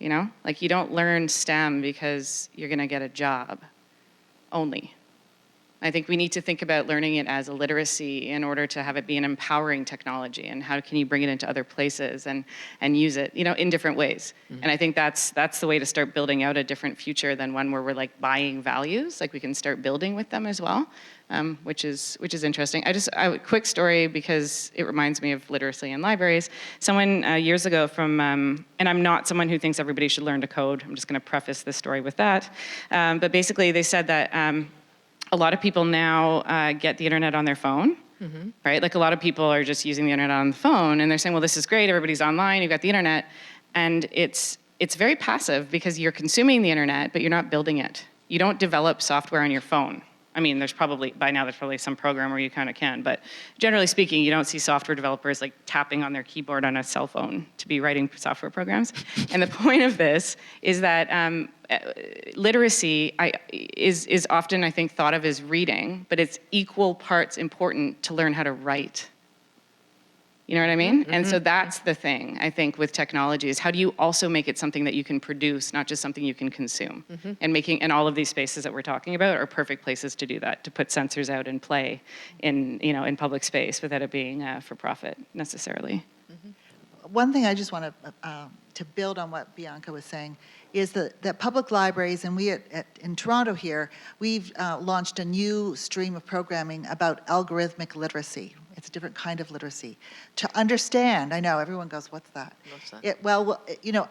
you know? Like, you don't learn STEM because you're going to get a job only. I think we need to think about learning it as a literacy in order to have it be an empowering technology, and how can you bring it into other places and use it, you know, in different ways. And I think that's the way to start building out a different future than one where we're like buying values. Like, we can start building with them as well, which is interesting. A quick story, because it reminds me of literacy in libraries. Someone years ago from, and I'm not someone who thinks everybody should learn to code. I'm just going to preface this story with that. But basically, they said that a lot of people now get the internet on their phone, right? Like, a lot of people are just using the internet on the phone, and they're saying, well, this is great, everybody's online, you've got the internet. And it's very passive, because you're consuming the internet, but you're not building it. You don't develop software on your phone. I mean, by now there's probably some program where you kind of can, but generally speaking, you don't see software developers like tapping on their keyboard on a cell phone to be writing software programs. And the point of this is that literacy is often, I think, thought of as reading, but it's equal parts important to learn how to write. You know what I mean? And so that's the thing, I think, with technology, is how do you also make it something that you can produce, not just something you can consume? And all of these spaces that we're talking about are perfect places to do that, to put sensors out and play in public space without it being for profit necessarily. One thing I just want to build on what Bianca was saying is that public libraries, and we in Toronto here, we've launched a new stream of programming about algorithmic literacy. It's a different kind of literacy. To understand, I know, everyone goes, what's that? What's that?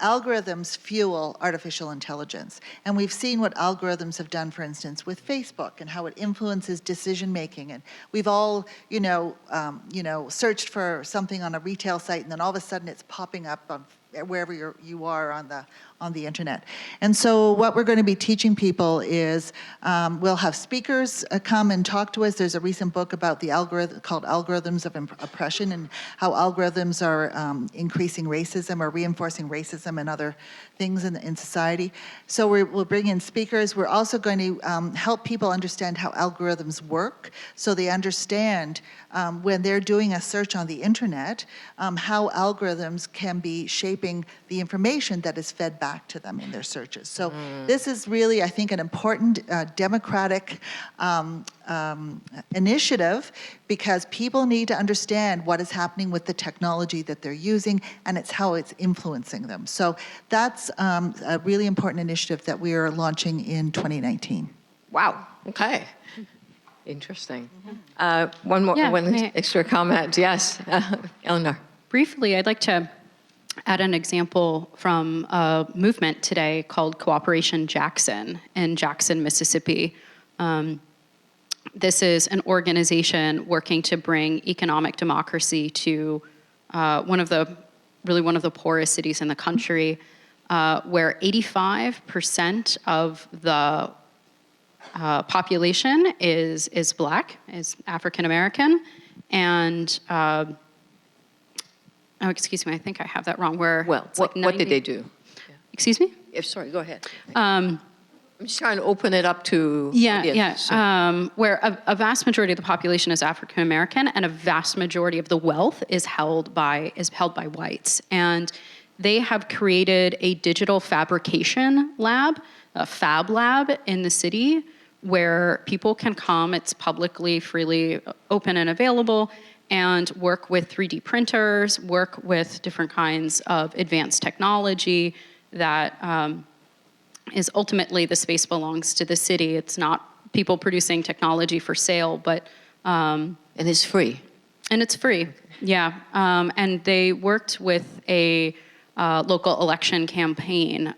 Algorithms fuel artificial intelligence. And we've seen what algorithms have done, for instance, with Facebook, and how it influences decision making. And we've all, searched for something on a retail site, and then all of a sudden it's popping up on wherever you are on the internet. And so what we're going to be teaching people is we'll have speakers come and talk to us. There's a recent book about the algorithm called Algorithms of Oppression, and how algorithms are increasing racism or reinforcing racism and other things in society. So we'll bring in speakers. We're also going to help people understand how algorithms work, so they understand when they're doing a search on the internet, how algorithms can be shaping the information that is fed back to them in their searches. So this is really, I think, an important democratic initiative, because people need to understand what is happening with the technology that they're using, and it's how it's influencing them. So that's a really important initiative that we are launching in 2019. Wow, okay. Interesting. One extra comment. Yes, Eleanor. Briefly, I'd like to add an example from a movement today called Cooperation Jackson in Jackson, Mississippi. This is an organization working to bring economic democracy to one of the poorest cities in the country, where 85% of the population is Black, is African American, and excuse me, I think I have that wrong. What did they do? Excuse me? Sorry, go ahead. I'm just trying to open it up to where a vast majority of the population is African American, and a vast majority of the wealth is held by whites. And they have created a digital fabrication lab, a fab lab in the city, where people can come. It's publicly, freely open and available, and work with 3D printers, work with different kinds of advanced technology that is ultimately, the space belongs to the city. It's not people producing technology for sale, but... and it's free. And it's free, yeah. And they worked with a local election campaign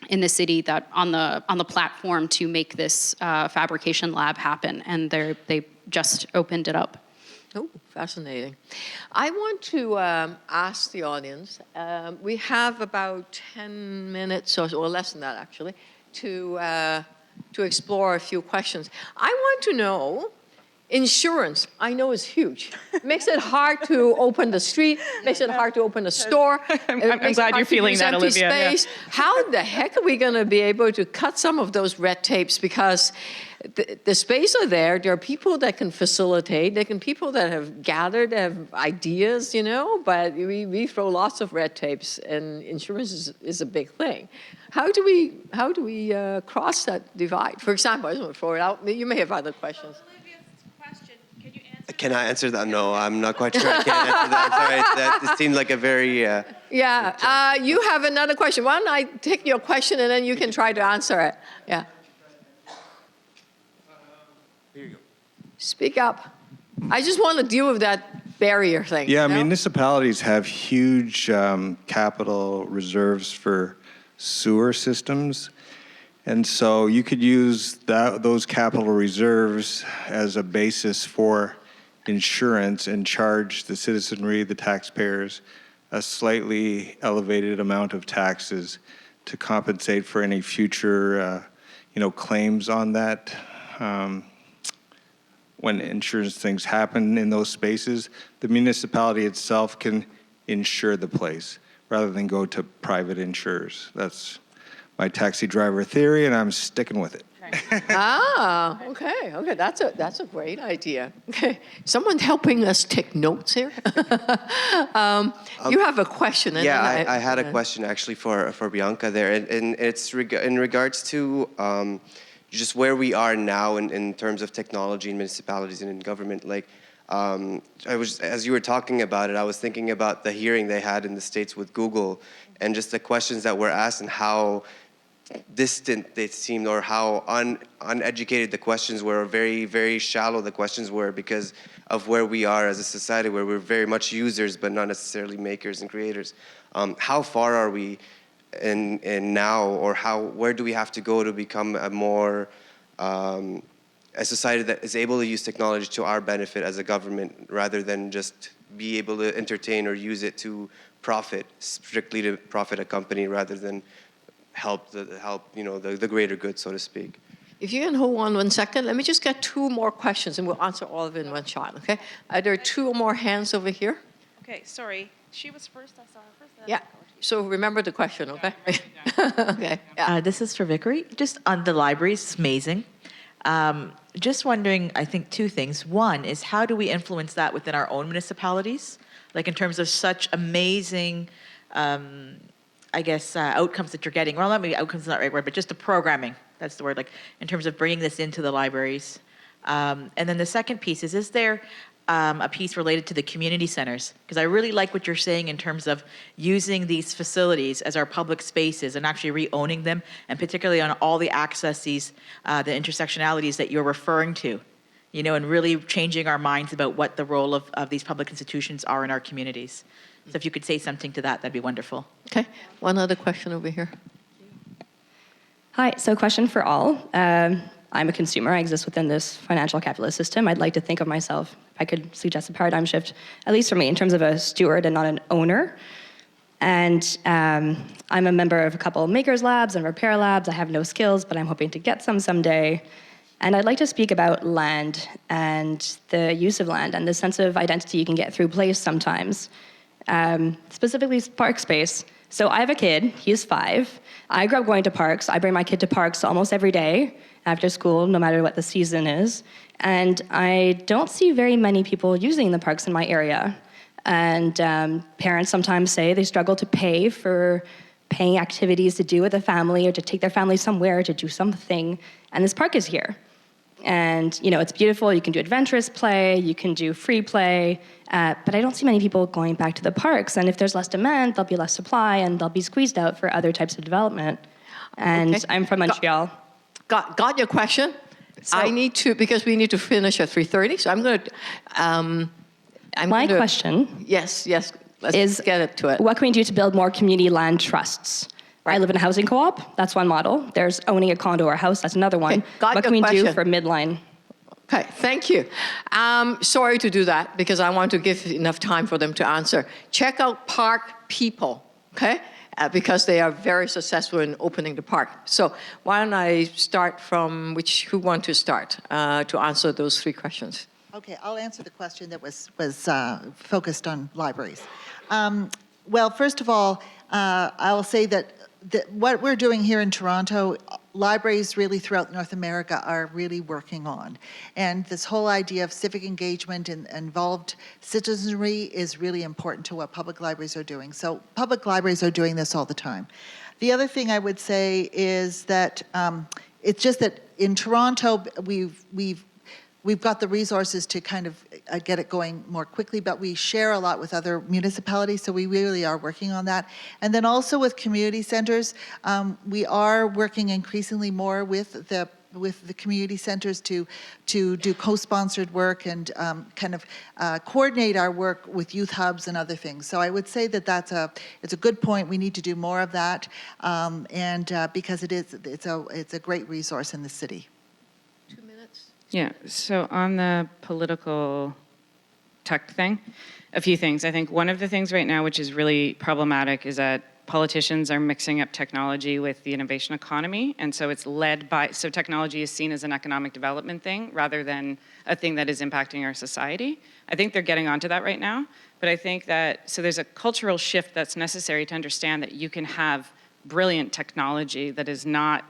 in the city that on the platform to make this fabrication lab happen, and they just opened it up. Oh, fascinating. I want to ask the audience, we have about 10 minutes, or less than that actually, to explore a few questions. I want to know Insurance, I know is huge. Makes it hard to open the street, makes it hard to open a store. I'm glad you're feeling that, Olivia. Yeah. Space. How the heck are we going to be able to cut some of those red tapes? Because the space are there. There are people that can facilitate. There can people that have gathered, have ideas, but we throw lots of red tapes, and insurance is a big thing. How do we cross that divide? For example, I just want to throw it out. You may have other questions. Can I answer that? No, I'm not quite sure I can answer that. Sorry, that seemed like a very... Yeah, you have another question. Why don't I take your question and then you can try to answer it? Yeah. Here you go. Speak up. I just want to deal with that barrier thing. Yeah, municipalities have huge capital reserves for sewer systems. And so you could use those capital reserves as a basis for insurance and charge the citizenry, the taxpayers, a slightly elevated amount of taxes to compensate for any future, claims on that. When insurance things happen in those spaces, the municipality itself can insure the place rather than go to private insurers. That's my taxi driver theory, and I'm sticking with it. Okay. That's a great idea. Okay, someone helping us take notes here. You have a question. And Yeah, I had a question actually for Bianca there, and it's in regards to just where we are now in terms of technology in municipalities and in government. Like, as you were talking about it, I was thinking about the hearing they had in the States with Google, and just the questions that were asked and how distant they seemed, or how uneducated the questions were, or very, very shallow the questions were, because of where we are as a society, where we're very much users but not necessarily makers and creators. How far are we in now, or where do we have to go to become a more a society that is able to use technology to our benefit as a government, rather than just be able to entertain or use it to profit, strictly to profit a company, rather than help the greater good, so to speak. If you can hold on 1 second, let me just get 2 more questions, and we'll answer all of it in one shot. Okay? Are there 2 more hands over here? Okay, sorry. She was first. I saw her first. Yeah. So remember the question, okay? Okay. Yeah. This is for Vickery. Just on the libraries, it's amazing. Just wondering, I think 2 things. One is, how do we influence that within our own municipalities? Like in terms of such amazing, outcomes that you're getting. Well, not maybe outcomes is not the right word, but just the programming. That's the word. Like in terms of bringing this into the libraries. And then the second piece is there a piece related to the community centers? Because I really like what you're saying in terms of using these facilities as our public spaces and actually re-owning them, and particularly on all the accesses, the intersectionalities that you're referring to, and really changing our minds about what the role of these public institutions are in our communities. So if you could say something to that, that'd be wonderful. Okay. One other question over here. Hi, so question for all. I'm a consumer. I exist within this financial capitalist system. I'd like to think of myself, if I could suggest a paradigm shift, at least for me, in terms of a steward and not an owner. And I'm a member of a couple of makers labs and repair labs. I have no skills, but I'm hoping to get some someday. And I'd like to speak about land and the use of land and the sense of identity you can get through place sometimes. Specifically park space. So I have a kid, he's 5. I grew up going to parks. I bring my kid to parks almost every day after school, no matter what the season is. And I don't see very many people using the parks in my area. And parents sometimes say they struggle to pay for paying activities to do with the family or to take their family somewhere to do something. And this park is here. And, it's beautiful. You can do adventurous play. You can do free play. But I don't see many people going back to the parks. And if there's less demand, there'll be less supply, and they'll be squeezed out for other types of development. And Okay. I'm from Montreal. Got your question? I need to, because we need to finish at 3:30, so I'm going to... My question Yes, let's is, get it to it. what can we do to build more community land trusts? I live in a housing co-op. That's one model. There's owning a condo or a house. That's another one. Okay, got What your can we do question. for midline? Okay, thank you. Sorry to do that, because I want to give enough time for them to answer. Check out Park People, okay? Because they are very successful in opening the park. So why don't I start from who want to start to answer those 3 questions? Okay, I'll answer the question that was focused on libraries. Well, first of all, I'll say that what we're doing here in Toronto, libraries really throughout North America are really working on. And this whole idea of civic engagement and involved citizenry is really important to what public libraries are doing. So public libraries are doing this all the time. The other thing I would say is that it's just that in Toronto, we've got the resources to kind of get it going more quickly, but we share a lot with other municipalities, so we really are working on that. And then also with community centers, we are working increasingly more with the community centers to do co-sponsored work and kind of coordinate our work with youth hubs and other things. So I would say that it's a good point. We need to do more of that, because it's a great resource in the city. Yeah, so on the political tech thing, a few things. I think one of the things right now which is really problematic is that politicians are mixing up technology with the innovation economy, and so it's so technology is seen as an economic development thing rather than a thing that is impacting our society. I think they're getting onto that right now, but I think so there's a cultural shift that's necessary to understand that you can have brilliant technology that is not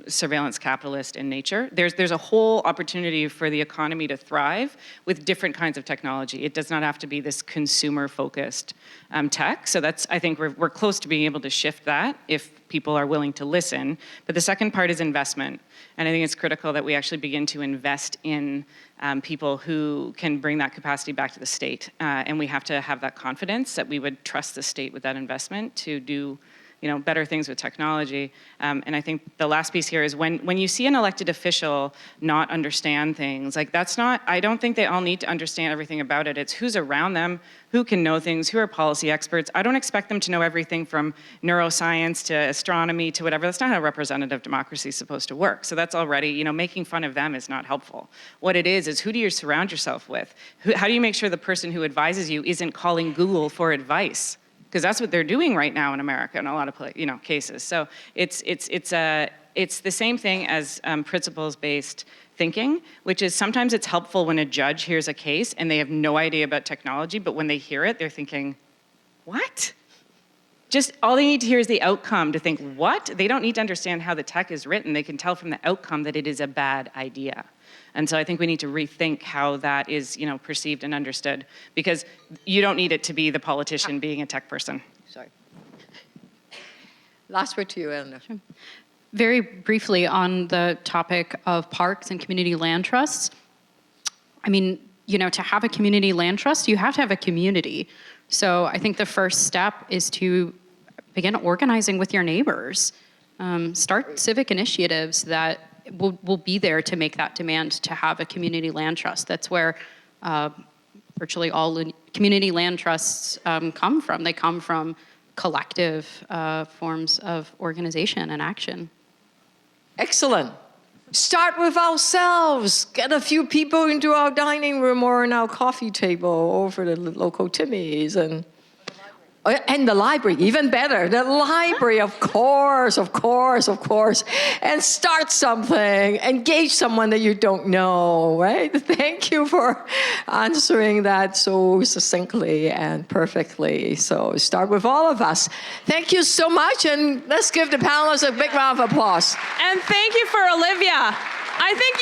surveillance capitalist in nature. There's a whole opportunity for the economy to thrive with different kinds of technology. It does not have to be this consumer-focused tech. So I think we're close to being able to shift that if people are willing to listen. But the second part is investment. And I think it's critical that we actually begin to invest in people who can bring that capacity back to the state. And we have to have that confidence that we would trust the state with that investment to do better things with technology. And I think the last piece here is when you see an elected official not understand things, like I don't think they all need to understand everything about it. It's who's around them, who can know things, who are policy experts. I don't expect them to know everything from neuroscience to astronomy to whatever. That's not how representative democracy is supposed to work. So that's already, making fun of them is not helpful. What it is who do you surround yourself with? How do you make sure the person who advises you isn't calling Google for advice? Because that's what they're doing right now in America in a lot of cases. So it's the same thing as principles-based thinking, which is sometimes it's helpful when a judge hears a case and they have no idea about technology, but when they hear it, they're thinking, what? Just all they need to hear is the outcome to think, what? They don't need to understand how the tech is written. They can tell from the outcome that it is a bad idea. And so I think we need to rethink how that is, perceived and understood, because you don't need it to be the politician being a tech person. Sorry. Last word to you, Eleanor. Sure. Very briefly on the topic of parks and community land trusts. I mean, to have a community land trust, you have to have a community. So I think the first step is to begin organizing with your neighbors. Start civic initiatives that will be there to make that demand to have a community land trust. That's where virtually all community land trusts come from. They come from collective forms of organization and action. Excellent. Start with ourselves. Get a few people into our dining room or in our coffee table over the local Timmy's and the library, even better. The library, of course. And start something. Engage someone that you don't know, right? Thank you for answering that so succinctly and perfectly. So start with all of us. Thank you so much, and let's give the panelists a big round of applause. And thank you for Olivia. I think